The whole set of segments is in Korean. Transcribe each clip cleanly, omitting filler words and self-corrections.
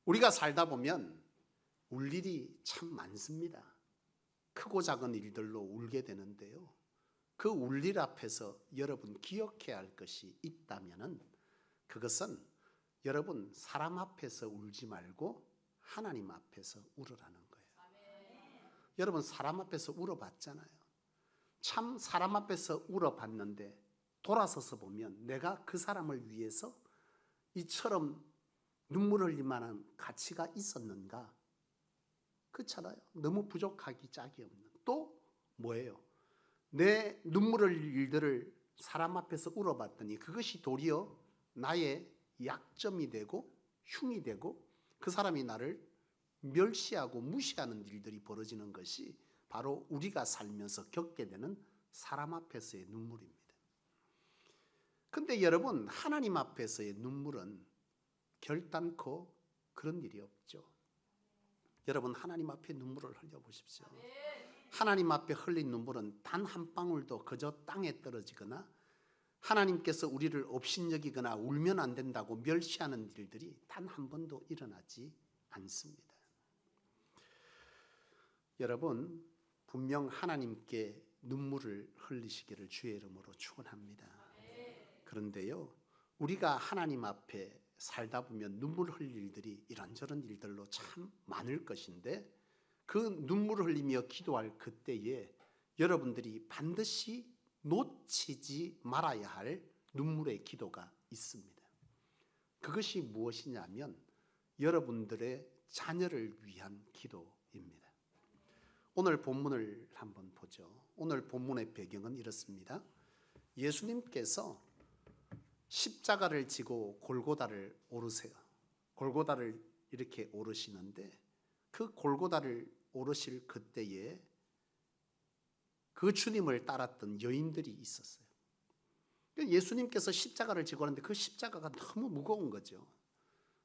우리가 살다 보면 울 일이 참 많습니다. 크고 작은 일들로 울게 되는데요. 그 울 일 앞에서 여러분 기억해야 할 것이 있다면은 그것은 여러분 사람 앞에서 울지 말고 하나님 앞에서 울으라는 거예요. 여러분 사람 앞에서 울어봤잖아요. 참 사람 앞에서 울어봤는데 돌아서서 보면 내가 그 사람을 위해서 이처럼 눈물 흘릴 만한 가치가 있었는가? 그렇잖아요. 너무 부족하기 짝이 없는. 또 뭐예요? 내 눈물 흘릴 일들을 사람 앞에서 울어봤더니 그것이 도리어 나의 약점이 되고 흉이 되고 그 사람이 나를 멸시하고 무시하는 일들이 벌어지는 것이 바로 우리가 살면서 겪게 되는 사람 앞에서의 눈물입니다. 근데 여러분 하나님 앞에서의 눈물은 결단코 그런 일이 없죠. 여러분 하나님 앞에 눈물을 흘려보십시오. 하나님 앞에 흘린 눈물은 단 한 방울도 그저 땅에 떨어지거나 하나님께서 우리를 업신여기거나 울면 안 된다고 멸시하는 일들이 단 한 번도 일어나지 않습니다. 여러분 분명 하나님께 눈물을 흘리시기를 주의 이름으로 축원합니다. 그런데요 우리가 하나님 앞에 살다 보면 눈물 흘릴 일들이 이런저런 일들로 참 많을 것인데 그 눈물을 흘리며 기도할 그때에 여러분들이 반드시 놓치지 말아야 할 눈물의 기도가 있습니다. 그것이 무엇이냐면 여러분들의 자녀를 위한 기도입니다. 오늘 본문을 한번 보죠. 오늘 본문의 배경은 이렇습니다. 예수님께서 십자가를 지고 골고다를 오르세요. 골고다를 이렇게 오르시는데 그 골고다를 오르실 그때에 그 주님을 따랐던 여인들이 있었어요. 예수님께서 십자가를 지고 가는데 그 십자가가 너무 무거운 거죠.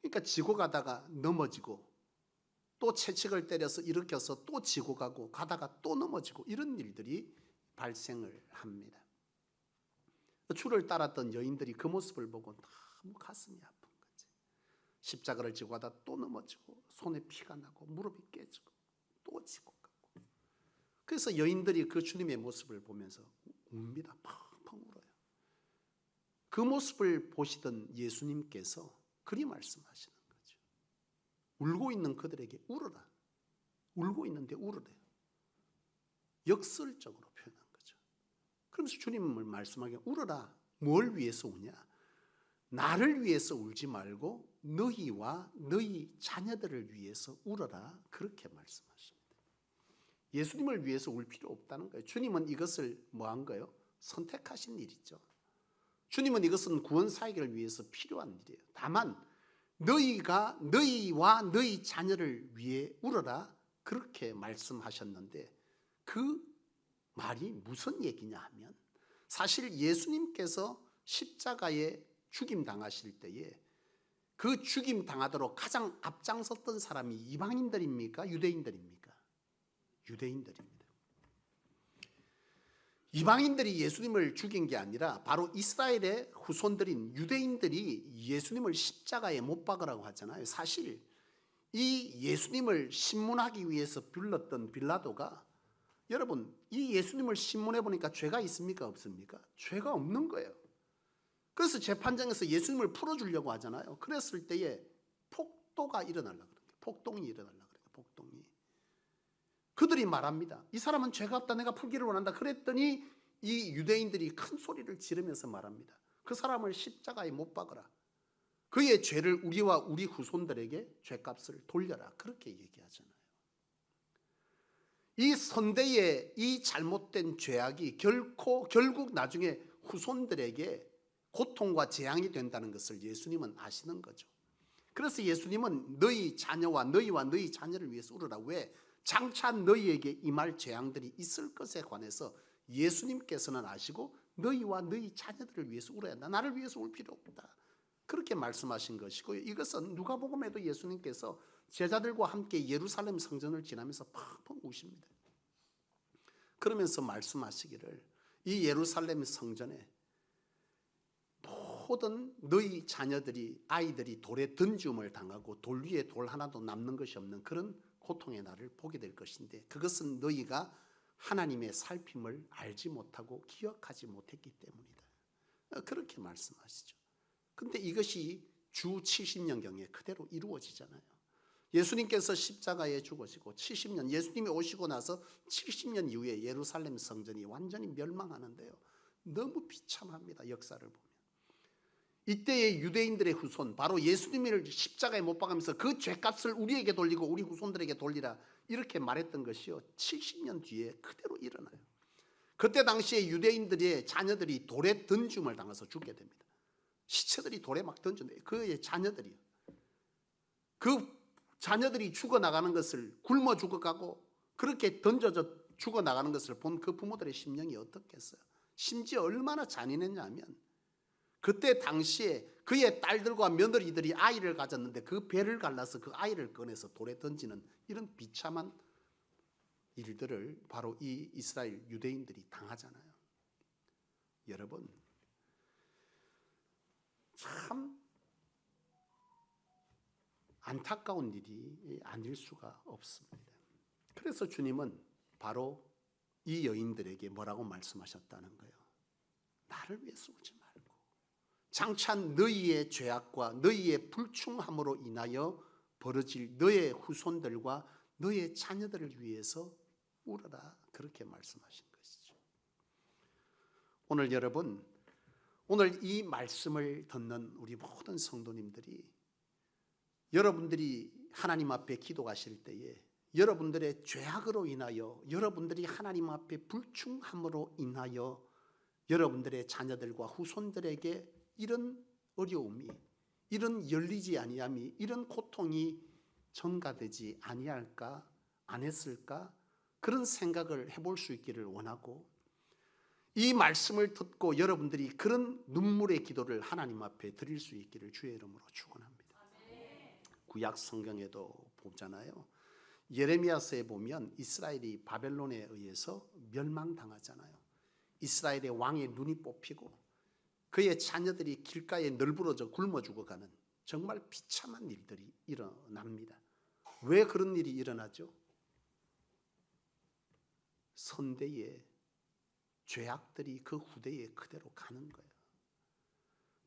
그러니까 지고 가다가 넘어지고 또 채찍을 때려서 일으켜서 또 지고 가고 가다가 또 넘어지고 이런 일들이 발생을 합니다. 주를 따랐던 여인들이 그 모습을 보고 너무 가슴이 아픈 거지. 십자가를 지고 가다 또 넘어지고 손에 피가 나고 무릎이 깨지고 또 지고 가고. 그래서 여인들이 그 주님의 모습을 보면서 웁니다. 펑펑 울어요. 그 모습을 보시던 예수님께서 그리 말씀하시는 거죠. 울고 있는 그들에게 울어라. 울고 있는데 울으래요. 역설적으로 표현한 거죠. 그러면서 주님을 말씀하기에 울어라. 뭘 위해서 우냐? 나를 위해서 울지 말고 너희와 너희 자녀들을 위해서 울어라. 그렇게 말씀하십니다. 예수님을 위해서 울 필요 없다는 거예요. 주님은 이것을 뭐한 거예요? 선택하신 일이죠. 주님은 이것은 구원 사역을 위해서 필요한 일이에요. 다만 너희가 너희와 너희 자녀를 위해 울어라. 그렇게 말씀하셨는데 그 말이 무슨 얘기냐 하면 사실 예수님께서 십자가에 죽임 당하실 때에 그 죽임 당하도록 가장 앞장섰던 사람이 이방인들입니까? 유대인들입니까? 유대인들입니다. 이방인들이 예수님을 죽인 게 아니라 바로 이스라엘의 후손들인 유대인들이 예수님을 십자가에 못 박으라고 하잖아요. 사실 이 예수님을 신문하기 위해서 불렀던 빌라도가 여러분 이 예수님을 신문해 보니까 죄가 있습니까? 없습니까? 죄가 없는 거예요. 그래서 재판장에서 예수님을 풀어주려고 하잖아요. 그랬을 때에 폭도가 일어나려고 그래요. 폭동이 일어나려고 그래요. 폭동이. 그들이 말합니다. 이 사람은 죄가 없다. 내가 풀기를 원한다. 그랬더니 이 유대인들이 큰 소리를 지르면서 말합니다. 그 사람을 십자가에 못 박으라. 그의 죄를 우리와 우리 후손들에게 죄값을 돌려라. 그렇게 얘기하잖아요. 이 선대의 이 잘못된 죄악이 결국 나중에 후손들에게 고통과 재앙이 된다는 것을 예수님은 아시는 거죠. 그래서 예수님은 너희 자녀와 너희 자녀를 위해서 울어라. 왜? 장차 너희에게 임할 재앙들이 있을 것에 관해서 예수님께서는 아시고 너희와 너희 자녀들을 위해서 울어야 한다. 나를 위해서 울 필요 없다. 그렇게 말씀하신 것이고요. 이것은 누가복음에도 예수님께서 제자들과 함께 예루살렘 성전을 지나면서 펑펑 우십니다. 그러면서 말씀하시기를 이 예루살렘 성전에 모든 너희 자녀들이 아이들이 돌에 던짐을 당하고 돌 위에 돌 하나도 남는 것이 없는 그런 고통의 날을 보게 될 것인데 그것은 너희가 하나님의 살핌을 알지 못하고 기억하지 못했기 때문이다. 그렇게 말씀하시죠. 근데 이것이 주 70년경에 그대로 이루어지잖아요. 예수님께서 십자가에 죽으시고 70년, 예수님이 오시고 나서 70년 이후에 예루살렘 성전이 완전히 멸망하는데요. 너무 비참합니다. 역사를 보면. 이때의 유대인들의 후손, 바로 예수님을 십자가에 못 박으면서 그 죄값을 우리에게 돌리고 우리 후손들에게 돌리라 이렇게 말했던 것이요 70년 뒤에 그대로 일어나요. 그때 당시에 유대인들의 자녀들이 돌에 던짐을 당해서 죽게 됩니다. 시체들이 돌에 막 던져내요. 그의 자녀들이요. 그 자녀들이 죽어나가는 것을 굶어 죽어가고 그렇게 던져져 죽어나가는 것을 본 그 부모들의 심령이 어떻겠어요? 심지어 얼마나 잔인했냐면 그때 당시에 그의 딸들과 며느리들이 아이를 가졌는데 그 배를 갈라서 그 아이를 꺼내서 돌에 던지는 이런 비참한 일들을 바로 이 이스라엘 유대인들이 당하잖아요. 여러분 참 안타까운 일이 아닐 수가 없습니다. 그래서 주님은 바로 이 여인들에게 뭐라고 말씀하셨다는 거예요. 나를 위해서 오지 말고 장차 너희의 죄악과 너희의 불충함으로 인하여 벌어질 너의 후손들과 너의 자녀들을 위해서 울어라 그렇게 말씀하신 것이죠. 오늘 여러분 오늘 이 말씀을 듣는 우리 모든 성도님들이 여러분들이 하나님 앞에 기도하실 때에 여러분들의 죄악으로 인하여 여러분들이 하나님 앞에 불충함으로 인하여 여러분들의 자녀들과 후손들에게 이런 어려움이 이런 열리지 아니함이 이런 고통이 전가되지 아니할까 안 했을까 그런 생각을 해볼 수 있기를 원하고 이 말씀을 듣고 여러분들이 그런 눈물의 기도를 하나님 앞에 드릴 수 있기를 주의 이름으로 축원합니다. 구약 성경에도 보잖아요. 예레미야서에 보면 이스라엘이 바벨론에 의해서 멸망당하잖아요. 이스라엘의 왕의 눈이 뽑히고 그의 자녀들이 길가에 널브러져 굶어 죽어가는 정말 비참한 일들이 일어납니다. 왜 그런 일이 일어나죠? 선대의 죄악들이 그 후대에 그대로 가는 거예요.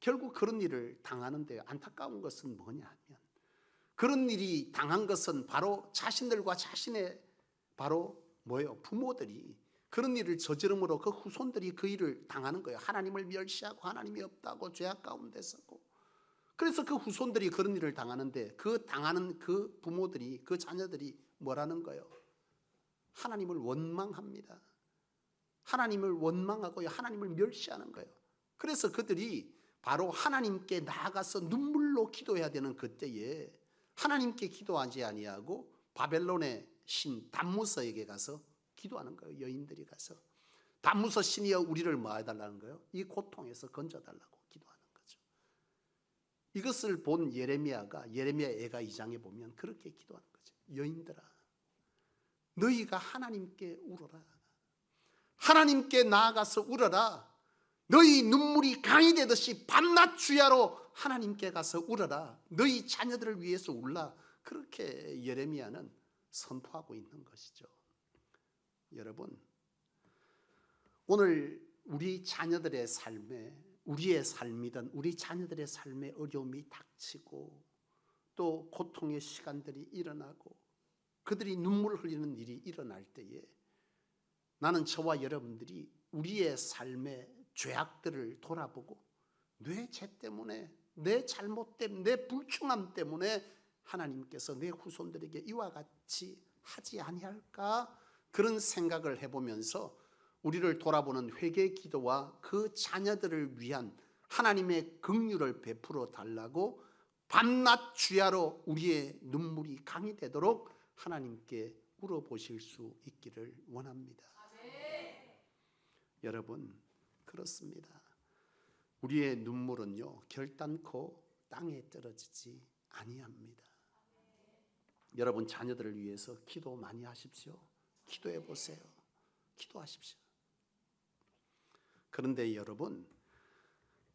결국 그런 일을 당하는데 안타까운 것은 뭐냐 하면 그런 일이 당한 것은 바로 자신들과 자신의 바로 뭐예요? 부모들이 그런 일을 저지름으로 그 후손들이 그 일을 당하는 거예요. 하나님을 멸시하고 하나님이 없다고 죄악 가운데 서고 그래서 그 후손들이 그런 일을 당하는데 그 당하는 그 부모들이 그 자녀들이 뭐라는 거예요? 하나님을 원망합니다. 하나님을 원망하고 하나님을 멸시하는 거예요. 그래서 그들이 바로 하나님께 나아가서 눈물로 기도해야 되는 그때에 하나님께 기도하지 아니하고 바벨론의 신 담무서에게 가서 기도하는 거예요. 여인들이 가서 담무서 신이여 우리를 뭐 해달라는 거예요? 이 고통에서 건져달라고 기도하는 거죠. 이것을 본 예레미야가 예레미야 애가 2장에 보면 그렇게 기도하는 거죠. 여인들아 너희가 하나님께 울어라. 하나님께 나아가서 울어라. 너희 눈물이 강이 되듯이 밤낮 주야로 하나님께 가서 울어라. 너희 자녀들을 위해서 울라. 그렇게 예레미야는 선포하고 있는 것이죠. 여러분 오늘 우리 자녀들의 삶에 우리의 삶이든 우리 자녀들의 삶에 어려움이 닥치고 또 고통의 시간들이 일어나고 그들이 눈물을 흘리는 일이 일어날 때에 나는 저와 여러분들이 우리의 삶의 죄악들을 돌아보고 내 죄 때문에 내 잘못 때문에 내 불충함 때문에 하나님께서 내 후손들에게 이와 같이 하지 아니할까 그런 생각을 해보면서 우리를 돌아보는 회개 기도와 그 자녀들을 위한 하나님의 긍휼을 베풀어 달라고 밤낮 주야로 우리의 눈물이 강이 되도록 하나님께 물어보실 수 있기를 원합니다. 여러분 그렇습니다. 우리의 눈물은요 결단코 땅에 떨어지지 아니합니다. 여러분 자녀들을 위해서 기도 많이 하십시오. 기도해 보세요. 기도하십시오. 그런데 여러분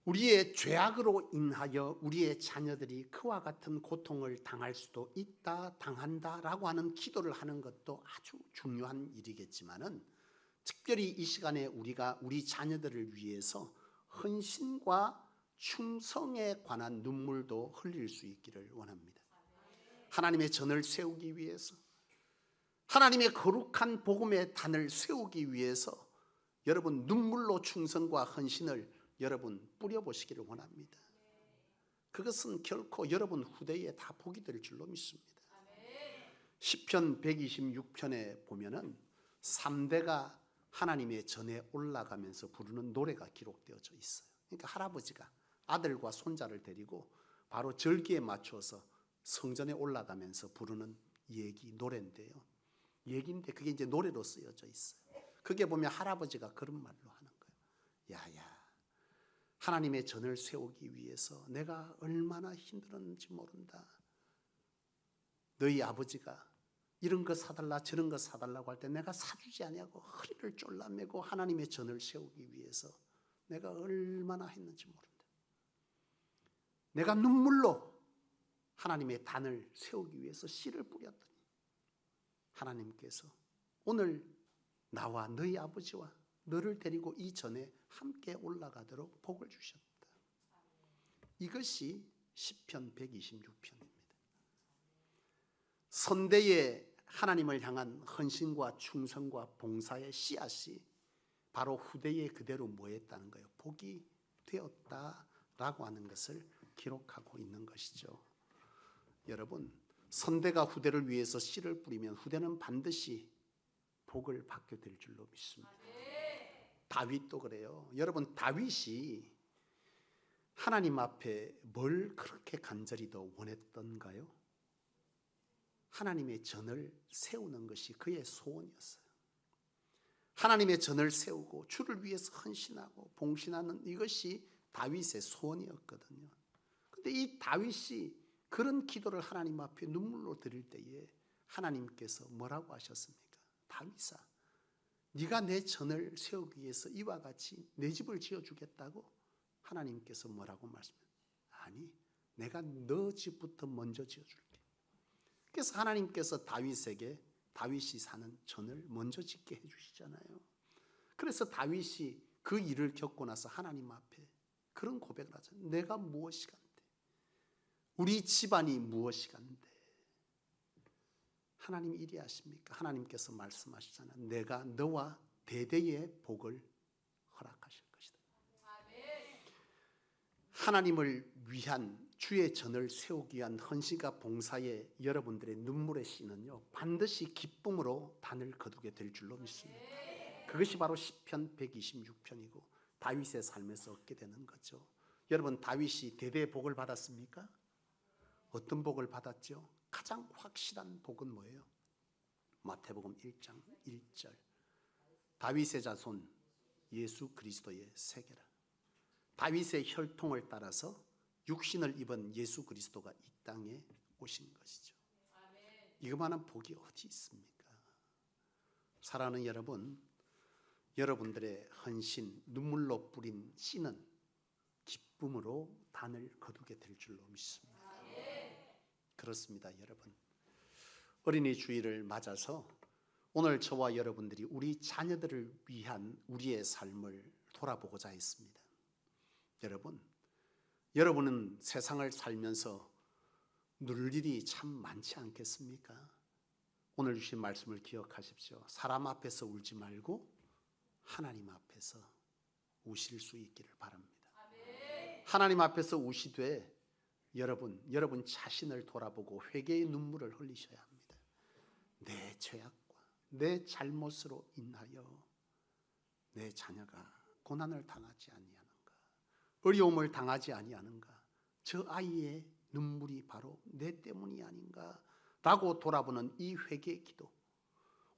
우리의 죄악으로 인하여 우리의 자녀들이 그와 같은 고통을 당할 수도 있다, 당한다라고 하는 기도를 하는 것도 아주 중요한 일이겠지만은 특별히 이 시간에 우리가 우리 자녀들을 위해서 헌신과 충성에 관한 눈물도 흘릴 수 있기를 원합니다. 하나님의 전을 세우기 위해서, 하나님의 거룩한 복음의 단을 세우기 위해서 여러분 눈물로 충성과 헌신을 여러분 뿌려보시기를 원합니다. 그것은 결코 여러분 후대에 다 복이 될 줄로 믿습니다. 시편 126편에 보면은 3대가 하나님의 전에 올라가면서 부르는 노래가 기록되어져 있어요. 그러니까 할아버지가 아들과 손자를 데리고 바로 절기에 맞춰서 성전에 올라가면서 부르는 노래인데요. 얘기인데 그게 이제 노래로 쓰여져 있어요. 그게 보면 할아버지가 그런 말로 하는 거예요. 야야, 하나님의 전을 세우기 위해서 내가 얼마나 힘들었는지 모른다. 너희 아버지가 이런 거 사달라 저런 거 사달라고 할 때 내가 사주지 아니하고 허리를 졸라매고 하나님의 전을 세우기 위해서 내가 얼마나 했는지 모른다. 내가 눈물로 하나님의 단을 세우기 위해서 씨를 뿌렸더니 하나님께서 오늘 나와 너희 아버지와 너를 데리고 이 전에 함께 올라가도록 복을 주셨다. 이것이 시편 126편입니다. 선대의 하나님을 향한 헌신과 충성과 봉사의 씨앗이 바로 후대에 그대로 모였다는 거예요. 복이 되었다라고 하는 것을 기록하고 있는 것이죠. 여러분, 선대가 후대를 위해서 씨를 뿌리면 후대는 반드시 복을 받게 될 줄로 믿습니다. 다윗도 그래요. 여러분, 다윗이 하나님 앞에 뭘 그렇게 간절히 더 원했던가요? 하나님의 전을 세우는 것이 그의 소원이었어요. 하나님의 전을 세우고 주를 위해서 헌신하고 봉신하는 이것이 다윗의 소원이었거든요. 그런데 이 다윗이 그런 기도를 하나님 앞에 눈물로 드릴 때에 하나님께서 뭐라고 하셨습니까? 다윗아, 네가 내 전을 세우기 위해서 이와 같이 내 집을 지어주겠다고? 하나님께서 뭐라고 말씀해요? 아니, 내가 너 집부터 먼저 지어줄게. 그래서 하나님께서 다윗에게 다윗이 사는 전을 먼저 짓게 해주시잖아요. 그래서 다윗이 그 일을 겪고 나서 하나님 앞에 그런 고백을 하잖아요. 내가 무엇이간데, 우리 집안이 무엇이간데. 하나님 이리 하십니까? 하나님께서 말씀하시잖아요. 내가 너와 대대의 복을 허락하실 것이다. 하나님을 위한 주의 전을 세우기 위한 헌신과 봉사의 여러분들의 눈물의 씨는요, 반드시 기쁨으로 단을 거두게 될 줄로 믿습니다. 그것이 바로 시편 126편이고 다윗의 삶에서 얻게 되는 거죠. 여러분, 다윗이 대대의 복을 받았습니까? 어떤 복을 받았죠? 가장 확실한 복은 뭐예요? 마태복음 1장 1절 다윗의 자손 예수 그리스도의 세계라. 다윗의 혈통을 따라서 육신을 입은 예수 그리스도가 이 땅에 오신 것이죠. 이거만한 복이 어디 있습니까? 사랑하는 여러분, 여러분들의 헌신, 눈물로 뿌린 씨는 기쁨으로 단을 거두게 될 줄로 믿습니다. 그렇습니다, 여러분. 어린이 주일을 맞아서 오늘 저와 여러분들이 우리 자녀들을 위한 우리의 삶을 돌아보고자 했습니다. 여러분은 세상을 살면서 누릴 일이 참 많지 않겠습니까? 오늘 주신 말씀을 기억하십시오. 사람 앞에서 울지 말고 하나님 앞에서 우실 수 있기를 바랍니다. 하나님 앞에서 우시되 여러분 자신을 돌아보고 회개의 눈물을 흘리셔야 합니다. 내 죄악과 내 잘못으로 인하여 내 자녀가 고난을 당하지 아니하는가, 어려움을 당하지 아니하는가, 저 아이의 눈물이 바로 내 때문이 아닌가 라고 돌아보는 이 회개의 기도,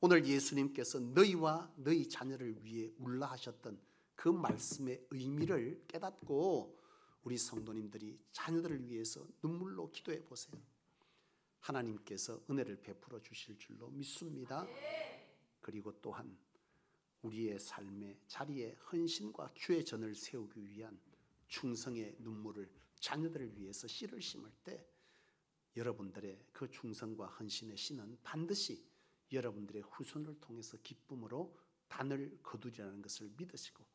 오늘 예수님께서 너희와 너희 자녀를 위해 울라 하셨던 그 말씀의 의미를 깨닫고 우리 성도님들이 자녀들을 위해서 눈물로 기도해 보세요. 하나님께서 은혜를 베풀어 주실 줄로 믿습니다. 그리고 또한 우리의 삶의 자리에 헌신과 주의 전을 세우기 위한 충성의 눈물을 자녀들을 위해서 씨를 심을 때 여러분들의 그 충성과 헌신의 씨는 반드시 여러분들의 후손을 통해서 기쁨으로 단을 거두리라는 것을 믿으시고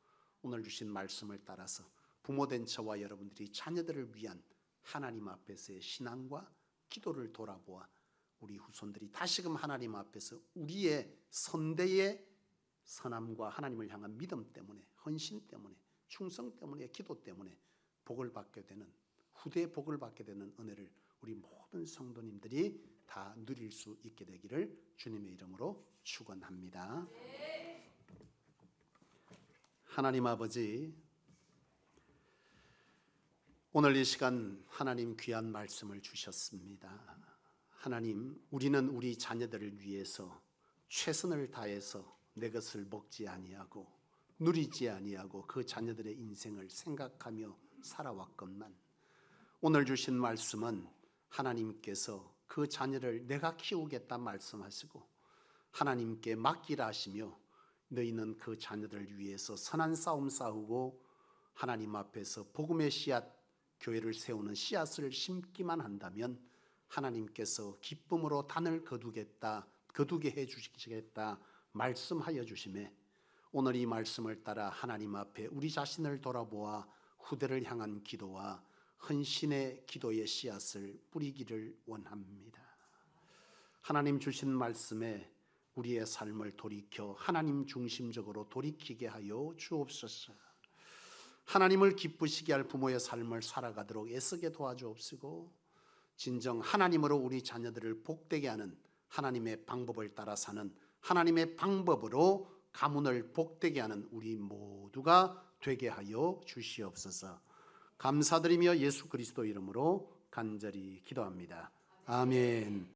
오늘 주신 말씀을 따라서 부모된 저와 여러분들이 자녀들을 위한 하나님 앞에서의 신앙과 기도를 돌아보아 우리 후손들이 다시금 하나님 앞에서 우리의 선대의 선함과 하나님을 향한 믿음 때문에, 헌신 때문에, 충성 때문에, 기도 때문에 복을 받게 되는, 후대의 복을 받게 되는 은혜를 우리 모든 성도님들이 다 누릴 수 있게 되기를 주님의 이름으로 축원합니다. 하나님 아버지, 오늘 이 시간 하나님 귀한 말씀을 주셨습니다. 하나님, 우리는 우리 자녀들을 위해서 최선을 다해서 내 것을 먹지 아니하고 누리지 아니하고 그 자녀들의 인생을 생각하며 살아왔건만 오늘 주신 말씀은 하나님께서 그 자녀를 내가 키우겠다 말씀하시고 하나님께 맡기라 하시며 너희는 그 자녀들을 위해서 선한 싸움 싸우고 하나님 앞에서 복음의 씨앗, 교회를 세우는 씨앗을 심기만 한다면 하나님께서 기쁨으로 단을 거두게 해주시겠다 말씀하여 주시매 오늘 이 말씀을 따라 하나님 앞에 우리 자신을 돌아보아 후대를 향한 기도와 헌신의 기도의 씨앗을 뿌리기를 원합니다. 하나님 주신 말씀에 우리의 삶을 돌이켜 하나님 중심적으로 돌이키게 하여 주옵소서. 하나님을 기쁘시게 할 부모의 삶을 살아가도록 애쓰게 도와주옵시고 진정 하나님으로 우리 자녀들을 복되게 하는 하나님의 방법을 따라 사는 하나님의 방법으로 가문을 복되게 하는 우리 모두가 되게 하여 주시옵소서. 감사드리며 예수 그리스도 이름으로 간절히 기도합니다. 아멘.